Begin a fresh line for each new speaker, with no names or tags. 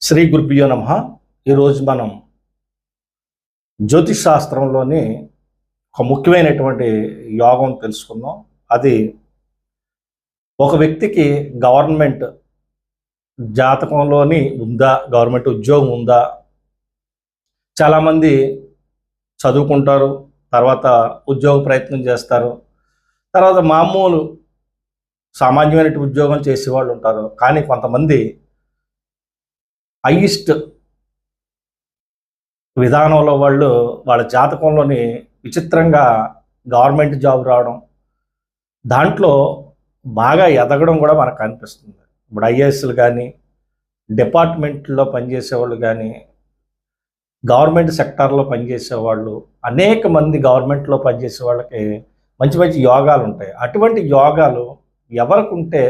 శ్రీ గురుభ్యో నమః. ఈరోజు మనం జ్యోతిష్ శాస్త్రంలోని ఒక ముఖ్యమైనటువంటి యోగం తెలుసుకుందాం. అది ఒక వ్యక్తికి గవర్నమెంట్ జాతకంలోని ఉందా, గవర్నమెంట్ ఉద్యోగం ఉందా? చాలామంది చదువుకుంటారు, తర్వాత ఉద్యోగ ప్రయత్నం చేస్తారు, తర్వాత మామూలు సామాన్యమైన ఉద్యోగం చేసేవాళ్ళు ఉంటారు. కానీ కొంతమంది హైయెస్ట్ విధానంలో వాళ్ళ జాతకంలోని విచిత్రంగా గవర్నమెంట్ జాబ్ రావడం, దాంట్లో బాగా ఎదగడం కూడా మనకు కనిపిస్తుంది. ఇప్పుడు ఐఏఎస్లు కానీ, డిపార్ట్మెంట్లో పనిచేసేవాళ్ళు కానీ, గవర్నమెంట్ సెక్టార్లో పనిచేసేవాళ్ళు, అనేక మంది గవర్నమెంట్లో పనిచేసే వాళ్ళకి మంచి మంచి యోగాలు ఉంటాయి. అటువంటి యోగాలు ఎవరికి ఉంటే